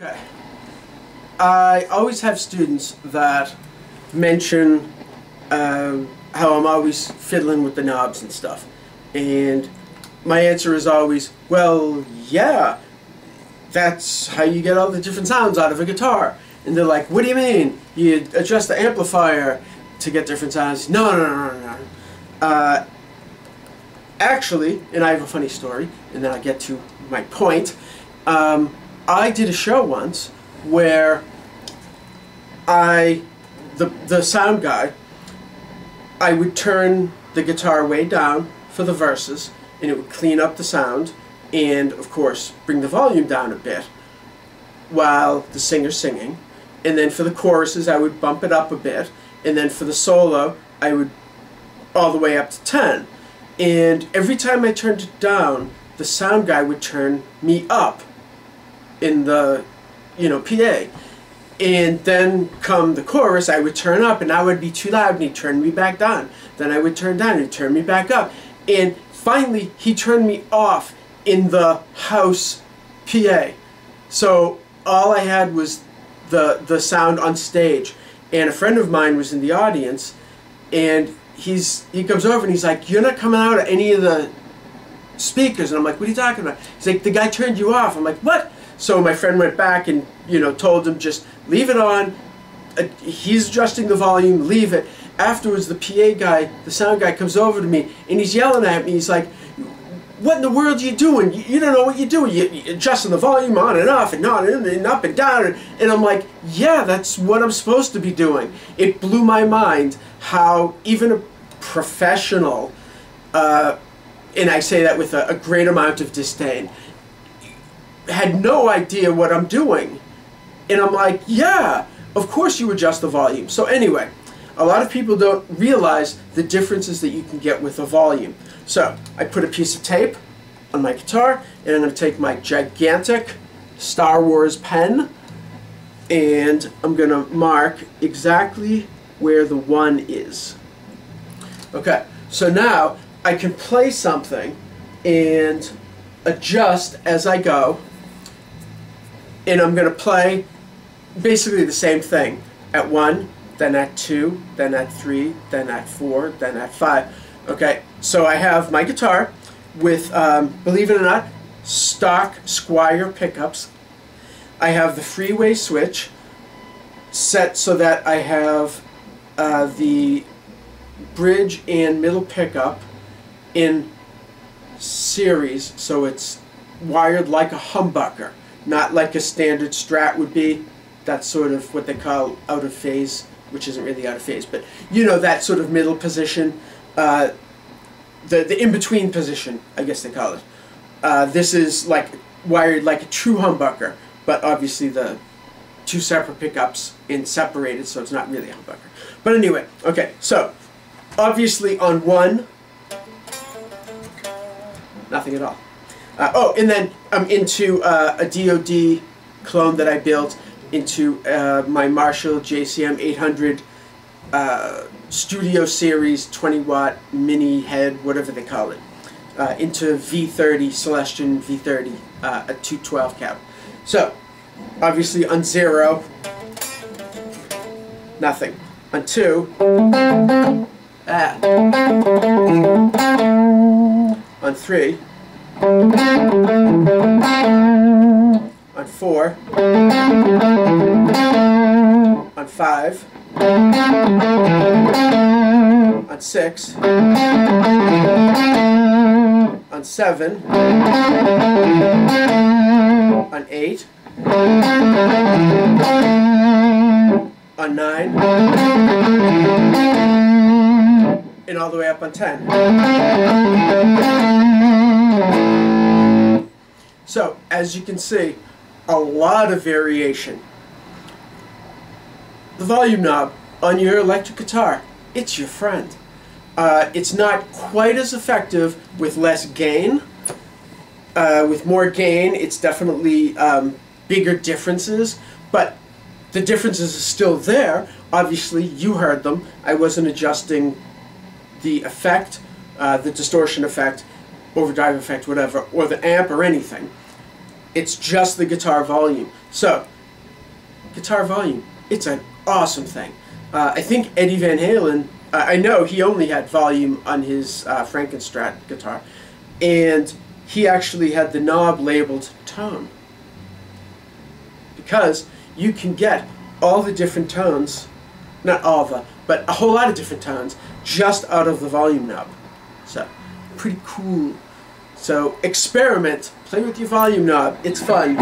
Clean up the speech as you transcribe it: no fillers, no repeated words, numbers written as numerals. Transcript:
Okay. I always have students that mention how I'm always fiddling with the knobs and stuff. And my answer is always, well, yeah, that's how you get all the different sounds out of a guitar. And they're like, what do you mean? You adjust the amplifier to get different sounds? No, no, no, no, no. Actually, and I have a funny story, and then I'll get to my point. I did a show once where the sound guy, I would turn the guitar way down for the verses, and it would clean up the sound, and of course bring the volume down a bit while the singer's singing. And then for the choruses I would bump it up a bit, and then for the solo I would all the way up to 10. And every time I turned it down, the sound guy would turn me up in the, PA. And then come the chorus, I would turn up, and I would be too loud, and he'd turn me back down. Then I would turn down, and he'd turn me back up. And finally, he turned me off in the house PA. So all I had was the sound on stage. And a friend of mine was in the audience, and he comes over and he's like, "You're not coming out of any of the speakers." And I'm like, "What are you talking about?" He's like, "The guy turned you off." I'm like, "What?" So my friend went back and, told him, just leave it on. He's adjusting the volume, leave it. Afterwards, the PA guy, the sound guy, comes over to me and he's yelling at me. He's like, "What in the world are you doing? You don't know what you're doing. You're adjusting the volume on and off and on and up and down." And I'm like, "Yeah, that's what I'm supposed to be doing." It blew my mind how even a professional, and I say that with a great amount of disdain, had no idea what I'm doing. And I'm like, yeah, of course you adjust the volume. So anyway, a lot of people don't realize the differences that you can get with a volume. So I put a piece of tape on my guitar, and I'm going to take my gigantic Star Wars pen, and I'm going to mark exactly where the 1 is. Okay, so now I can play something and adjust as I go, and I'm going to play basically the same thing at 1, then at 2, then at 3, then at 4, then at 5. Okay, so I have my guitar with, believe it or not, stock Squier pickups. I have the freeway switch set so that I have the bridge and middle pickup in series, so it's wired like a humbucker, not like a standard Strat would be. That's sort of what they call out of phase, which isn't really out of phase, but that sort of middle position, the in-between position, I guess they call it. This is like wired like a true humbucker, but obviously the two separate pickups in separated, so it's not really a humbucker. But anyway, okay, so obviously on 1, nothing at all. Oh, and then I'm into a DoD clone that I built into my Marshall JCM 800 Studio Series 20-watt mini head, whatever they call it, into V30, Celestion V30, a 212 cab. So, obviously on 0, nothing. On 2, on 3, on 4, on 5, on 6, on 7, on 8, on 9, and all the way up on 10. So, as you can see, a lot of variation. The volume knob on your electric guitar, it's your friend. It's not quite as effective with less gain. With more gain, it's definitely bigger differences, but the differences are still there. Obviously, you heard them. I wasn't adjusting the effect, the distortion effect, overdrive effect, whatever, or the amp or anything. It's just the guitar volume. So, guitar volume, it's an awesome thing. I think Eddie Van Halen, I know he only had volume on his Frankenstrat guitar, and he actually had the knob labeled tone, because you can get all the different tones, not all the, but a whole lot of different tones just out of the volume knob. So, pretty cool. So, experiment, play with your volume knob, it's fun.